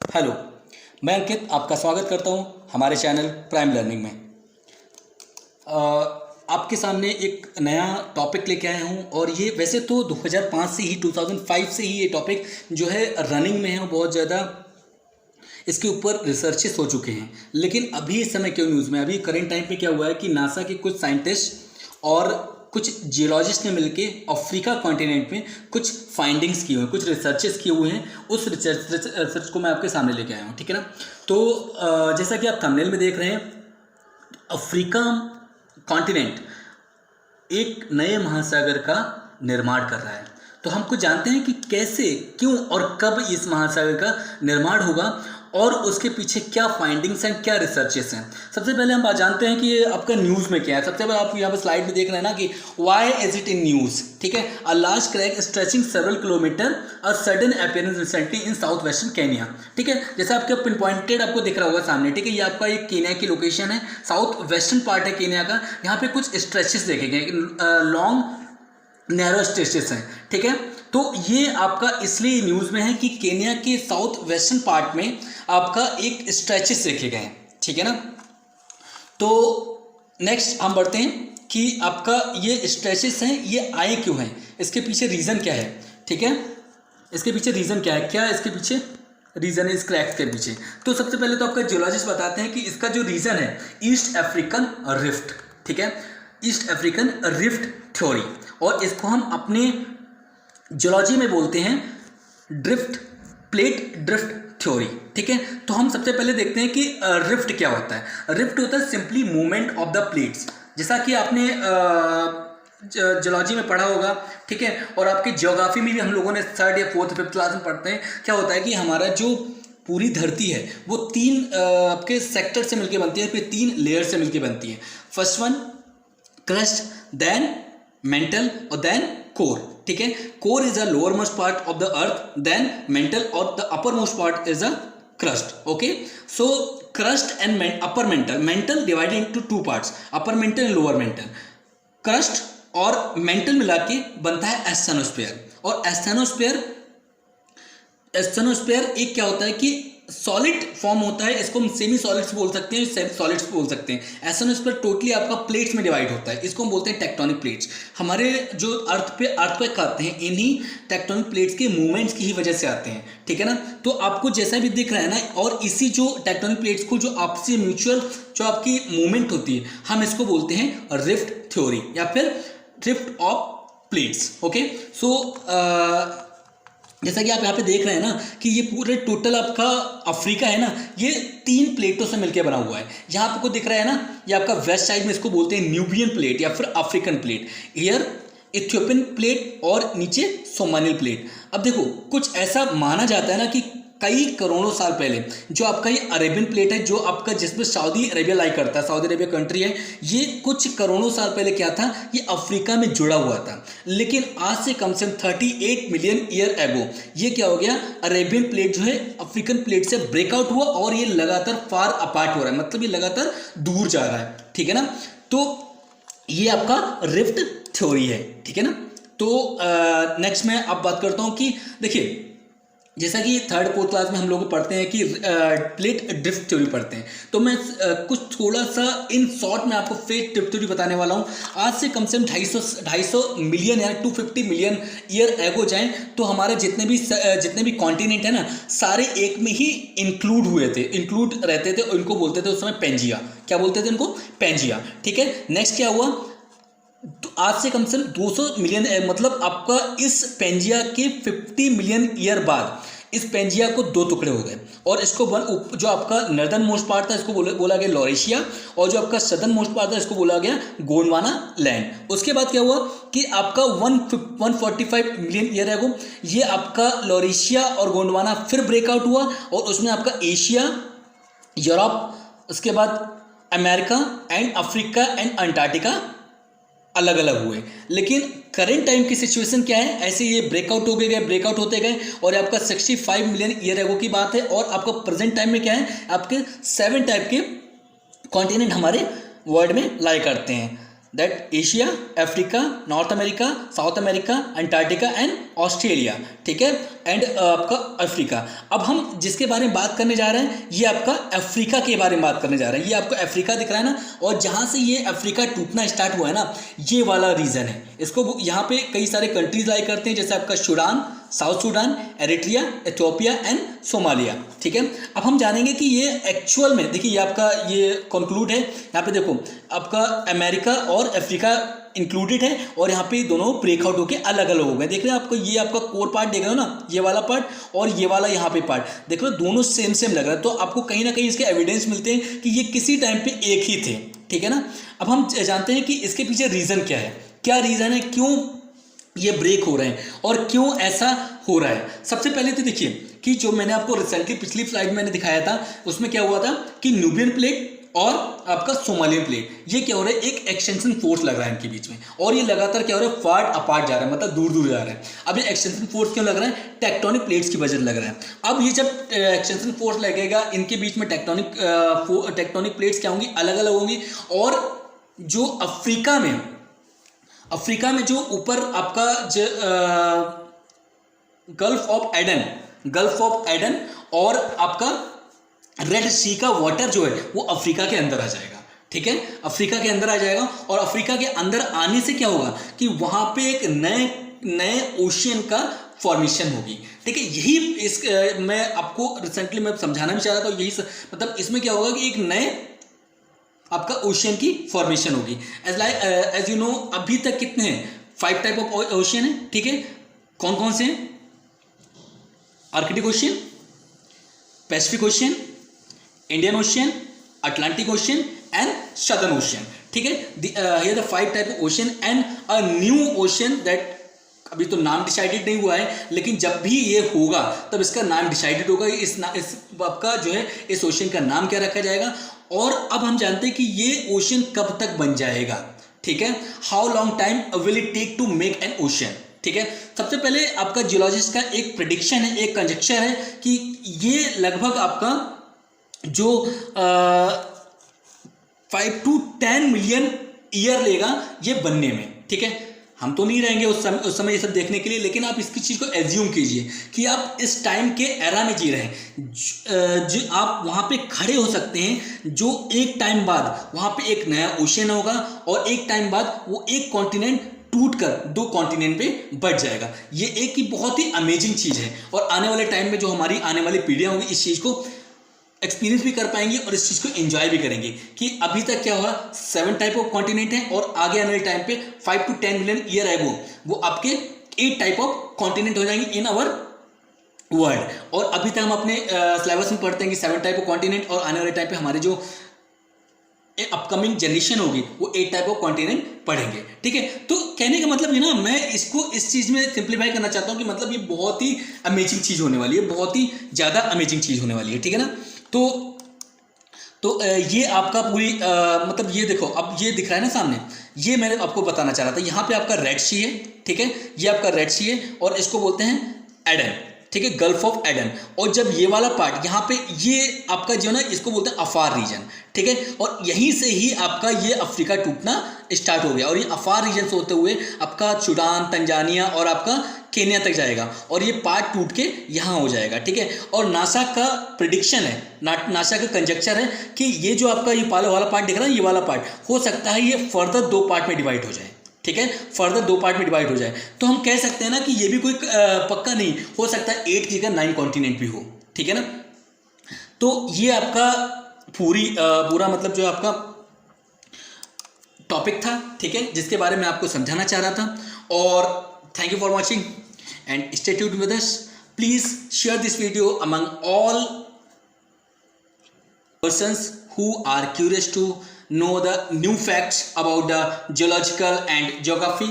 Hello, मैं अंकित आपका स्वागत करता हूं हमारे चैनल प्राइम लर्निंग में। आपके सामने एक नया टॉपिक लेके आया हूं और ये वैसे तो 2005 से ही 2005 से ही ये टॉपिक जो है रनिंग में है और बहुत ज़्यादा इसके ऊपर रिसर्चेस हो चुके हैं। लेकिन अभी इस समय क्यों न्यूज़ में, अभी करंट टाइम पे क्या हुआ है कि नासा के कुछ साइंटिस्ट और कुछ जियोलॉजिस्ट ने मिलके अफ्रीका कॉन्टिनेंट में कुछ फाइंडिंग्स किए हुए हैं, कुछ रिसर्चेस किए हुए हैं। उस रिसर्च को मैं आपके सामने लेके आया हूँ, ठीक है ना। तो जैसा कि आप थंबनेल में देख रहे हैं, अफ्रीका कॉन्टिनेंट एक नए महासागर का निर्माण कर रहा है। तो हमको जानते हैं कि कैसे, क्यों और कब इस महासागर का निर्माण होगा और उसके पीछे क्या फाइंडिंग्स हैं, क्या रिसर्चेस हैं। सबसे पहले हम बात जानते हैं कि ये आपका न्यूज़ में क्या है। सबसे पहले आप यहाँ पर स्लाइड में देख रहे हैं ना कि why is it in news, ठीक है। A large crack stretching several kilometre, a sudden appearance recently in south western Kenya, ठीक है। जैसे आपके पिन पॉइंटेड आपको दिख रहा होगा सामने, ठीक है। ये आपका एक केनिया की लोकेशन है, साउथ वेस्टर्न पार्ट है केनिया का। यहाँ पे कुछ स्ट्रेचेस देखे गए, लॉन्ग नैरो स्ट्रेचेस हैं, ठीक है। तो ये आपका इसलिए न्यूज़ में है कि केनिया के साउथ वेस्टर्न पार्ट में आपका एक स्ट्रेचेस देखे गए हैं, ठीक है ना। तो नेक्स्ट हम बढ़ते हैं कि आपका ये स्ट्रेचेस हैं, ये आए क्यों हैं, इसके पीछे रीज़न क्या है, ठीक है। इसके पीछे रीज़न क्या है, क्या इसके पीछे रीज़न है इस क्रैक्स के पीछे। तो सबसे पहले तो आपका जियोलॉजिस्ट बताते हैं कि इसका जो रीज़न है ईस्ट अफ्रीकन रिफ्ट, ठीक है, ईस्ट अफ्रीकन रिफ्ट थ्योरी। और इसको हम अपने जियोलॉजी में बोलते हैं प्लेट ड्रिफ्ट थ्योरी, ठीक है। तो हम सबसे पहले देखते हैं कि रिफ्ट क्या होता है। रिफ्ट होता है simply movement of the plates, जैसा कि आपने जियोलॉजी में पढ़ा होगा, ठीक है। और आपके ज्योग्राफी में भी हम लोगों ने 3rd या 4th 5th क्लास में पढ़ते हैं। क्या होता है कि हमारा जो पूरी धरती है वो 3 आपके सेक्टर से मिलकर बनती है, फिर 3 लेयर से मिलकर बनती है। First one crust, then mantle और देन कोर, ठीक है। Core is the lower most part of the earth, then mantle और the upper most part is the crust, okay. So crust and upper mantle divided into 2 parts, upper mantle and lower mantle. Crust और mantle मिला के बनता है asthenosphere. और asthenosphere एक क्या होता है कि सॉलिड फॉर्म होता है, इसको हम सेमी सॉलिड्स बोल सकते हैं, सेमी सॉलिड्स बोल सकते हैं। एस्थेनोस्फीयर टोटली आपका प्लेट्स में डिवाइड होता है, इसको हम बोलते हैं टेक्टोनिक प्लेट्स। हमारे जो अर्थक्वेक आते हैं इन्हीं टेक्टोनिक प्लेट्स के मूवमेंट्स की ही वजह से आते हैं, ठीक है ना। तो आपको जैसा भी दिख रहा है ना, और इसी जो टेक्टोनिक प्लेट्स को जो आपसी म्यूचुअल जो आपकी मूवमेंट होती है, हम इसको बोलते हैं रिफ्ट थ्योरी या फिर रिफ्ट ऑफ प्लेट्स, ओके। सो जैसा कि आप यहाँ पे देख रहे हैं ना कि ये पूरे टोटल आपका अफ्रीका है ना, ये 3 प्लेटों से मिलकर बना हुआ है। यहाँ आपको दिख रहा है ना, ये आपका वेस्ट साइड में इसको बोलते हैं न्यूबियन प्लेट या फिर African plate, year Ethiopian plate और नीचे सोमालियन प्लेट। अब देखो, कुछ ऐसा माना जाता है ना कि कई करोड़ों साल पहले जो आपका ये अरेबियन प्लेट है, जो आपका जिसमें सऊदी अरेबिया लाई करता है, सऊदी अरेबिया कंट्री है, ये कुछ करोड़ों साल पहले क्या था, ये अफ्रीका में जुड़ा हुआ था। लेकिन आज से कम से कम 38 मिलियन ईयर एगो ये क्या हो गया, अरेबियन प्लेट जो है अफ्रीकन प्लेट से ब्रेकआउट हुआ और ये लगातार फार अपार्ट हो रहा है, मतलब ये लगातार दूर जा रहा है, ठीक है ना। तो ये आपका रिफ्ट थ्योरी है, ठीक है ना। तो नेक्स्ट मैं अब बात करता हूँ कि देखिए, जैसा कि 3rd 4th क्लास में हम लोग पढ़ते हैं कि प्लेट ड्रिफ्ट थ्योरी पढ़ते हैं, तो मैं कुछ थोड़ा सा इन शॉर्ट में आपको प्लेट ड्रिफ्ट थ्योरी बताने वाला हूँ। आज से कम से कम 250 मिलियन या 250 मिलियन ईयर एगो जाएं तो हमारे जितने भी कॉन्टिनेंट है ना, सारे एक में ही इंक्लूड रहते थे। उनको बोलते थे उस समय पेंजिया, क्या बोलते थे इनको, पेंजिया, ठीक है। नेक्स्ट क्या हुआ, तो आज से कम से कम 200 मिलियन, मतलब आपका इस पेंजिया के 50 मिलियन ईयर बाद इस पेंजिया को 2 टुकड़े हो गए और इसको जो आपका नॉर्दर्न मोस्ट पार्ट था इसको बोला गया लॉरेशिया, और जो आपका सदर्न मोस्ट पार्ट था इसको बोला गया गोंडवाना लैंड। उसके बाद क्या हुआ कि आपका 145 मिलियन ईयर एगो ये आपका लॉरेशिया और गोंडवाना फिर ब्रेकआउट हुआ और उसमें आपका एशिया, यूरोप, उसके बाद America and Africa and Antarctica अलग अलग हुए। लेकिन करंट टाइम की सिचुएशन क्या है, ऐसे ये ब्रेकआउट होते गए और आपका 65 मिलियन ईयर एगो की बात है। और आपका प्रेजेंट टाइम में क्या है, आपके 7 टाइप के कॉन्टिनेंट हमारे वर्ल्ड में लाई करते हैं। That Asia, Africa, north America, south America, Antarctica and Australia, ठीक है, एंड आपका अफ्रीका। अब हम जिसके बारे में बात करने जा रहे हैं ये आपका अफ्रीका के बारे में बात करने जा रहे हैं। ये आपको अफ्रीका दिख रहा है ना, और जहाँ से ये अफ्रीका टूटना स्टार्ट हुआ है ना, ये वाला रीजन है। इसको यहाँ पे कई सारे कंट्रीज लाई करते हैं, जैसे आपका Sudan, south Sudan, Eritrea, Ethiopia and Somalia, ठीक है। अब हम जानेंगे कि ये एक्चुअल में, देखिए ये आपका ये कंक्लूड है, यहाँ पे देखो आपका अमेरिका और अफ्रीका इंक्लूडेड है, और यहाँ पे दोनों ब्रेकआउट होके अलग अलग हो गए। देख रहे हैं आपको, ये आपका कोर पार्ट देख रहे हो ना, ये वाला पार्ट और ये वाला यहाँ पे पार्ट देख रहे हो, दोनों सेम सेम लग रहा है। तो आपको कहीं ना कहीं इसके एविडेंस मिलते हैं कि ये किसी टाइम पे एक ही थे, ठीक है ना। अब हम जानते हैं कि इसके पीछे रीज़न क्या है, क्या रीज़न है, क्यों ये ब्रेक हो रहे हैं और क्यों ऐसा हो रहा है। सबसे पहले तो देखिए कि जो मैंने आपको रिसेंटली पिछली स्लाइड मैंने दिखाया था, उसमें क्या हुआ था कि न्यूबियन प्लेट और आपका सोमालियन प्लेट, ये क्या हो रहा है, एक एक्सटेंशन फोर्स लग रहा है इनके बीच में, और ये लगातार क्या हो रहा है, फार अपार्ट जा रहा है, मतलब दूर दूर जा रहा है। अब ये एक्सटेंशन फोर्स क्यों लग रहा है, टेक्टोनिक प्लेट्स की वजह से लग रहा है। अब ये जब एक्सटेंशन फोर्स लगेगा, इनके बीच में टेक्टोनिक प्लेट्स क्या होंगी, अलग अलग होंगी, और जो अफ्रीका में जो ऊपर आपका गल्फ ऑफ एडन और आपका रेड सी का वाटर जो है वो अफ्रीका के अंदर आ जाएगा, ठीक है, अफ्रीका के अंदर आ जाएगा। और अफ्रीका के अंदर आने से क्या होगा कि वहां पे एक नए ओशियन का फॉर्मेशन होगी, ठीक है। यही इस मैं आपको रिसेंटली मैं समझाना भी चाह रहा था, यही मतलब इसमें क्या होगा कि एक नए आपका ओशियन की फॉर्मेशन होगी। एज यू नो, अभी तक कितने हैं, 5 टाइप ऑफ ओशियन है, ठीक है। कौन कौन से हैं, Arctic ocean, Pacific ocean, Indian ocean, Atlantic ocean and southern ocean, ठीक है। Here the 5 type of ocean and a new ocean that, अभी तो नाम डिसाइडेड नहीं हुआ है, लेकिन जब भी ये होगा तब इसका नाम डिसाइडेड होगा, इस आपका जो है इस ओशियन का नाम क्या रखा जाएगा। और अब हम जानते हैं कि ये ओशियन कब तक बन जाएगा, ठीक है, how long time will it take to make an ocean, ठीक है। सबसे पहले आपका जियोलॉजिस्ट का एक प्रेडिक्शन है, एक कंजेक्चर है कि ये लगभग आपका जो 5 to 10 मिलियन ईयर लेगा ये बनने में, ठीक है। हम तो नहीं रहेंगे उस समय ये सब देखने के लिए, लेकिन आप इसकी चीज़ को एज्यूम कीजिए कि आप इस टाइम के एरा में जी रहे हैं, जो आप वहाँ पे खड़े हो सकते हैं, जो एक टाइम बाद वहाँ पे एक नया ओशियन होगा, और एक टाइम बाद वो एक कॉन्टिनेंट टूटकर 2 कॉन्टिनेंट पे बढ़ जाएगा। ये एक ही बहुत ही अमेजिंग चीज़ है, और आने वाले टाइम में जो हमारी आने वाली पीढ़ियाँ होंगी इस चीज़ को एक्सपीरियंस भी कर पाएंगे और इस चीज़ को एंजॉय भी करेंगे कि अभी तक क्या हुआ, 7 टाइप ऑफ कॉन्टिनेंट है, और आगे आने वाले टाइम पे 5 to 10 मिलियन ईयर है वो आपके 8 टाइप ऑफ कॉन्टिनेंट हो जाएंगे इन आवर वर्ल्ड। और अभी तक हम अपने सिलेबस में पढ़ते हैं कि 7 टाइप ऑफ कॉन्टिनेंट, और आने वाले टाइम पे हमारे जो अपकमिंग जनरेशन होगी वो 8 टाइप ऑफ कॉन्टिनेंट पढ़ेंगे, ठीक है। तो कहने का मतलब ये ना, मैं इसको इस चीज़ में सिंप्लीफाई करना चाहता हूँ कि मतलब ये बहुत ही अमेजिंग चीज़ होने वाली है, बहुत ही ज़्यादा अमेजिंग चीज़ होने वाली है, ठीक है ना। तो ये आपका पूरी मतलब ये देखो, अब ये दिख रहा है ना सामने, ये मैंने आपको बताना चाह रहा था। यहाँ पे आपका रेड सी है, ठीक है, ये आपका रेड सी है, और इसको बोलते हैं एडन, ठीक है, गल्फ ऑफ एडन। और जब ये वाला पार्ट यहाँ पे, ये आपका जो ना, इसको बोलते हैं अफार रीजन, ठीक है, और यहीं से ही आपका ये अफ्रीका टूटना स्टार्ट हो गया, और ये अफार रीजन से होते हुए आपका सूडान, तंजानिया और आपका केन्या तक जाएगा, और ये पार्ट टूट के यहाँ हो जाएगा, ठीक है। और नासा का प्रिडिक्शन है, नासा का कंजेक्चर है कि ये जो आपका ये वाला पार्ट दिख रहा है, ये वाला पार्ट हो सकता है ये फर्दर 2 पार्ट में डिवाइड हो जाए, ठीक है, फर्दर 2 पार्ट में डिवाइड हो जाए। तो हम कह सकते हैं ना कि ये भी कोई पक्का नहीं हो सकता, 8 की जगह 9 कॉन्टिनेंट भी हो, ठीक है ना। तो ये आपका पूरा मतलब जो आपका टॉपिक था, ठीक है, जिसके बारे में आपको समझाना चाह रहा था। और thank you for watching and stay tuned with us. Please share this video among all persons who are curious to know the new facts about the geological and geography.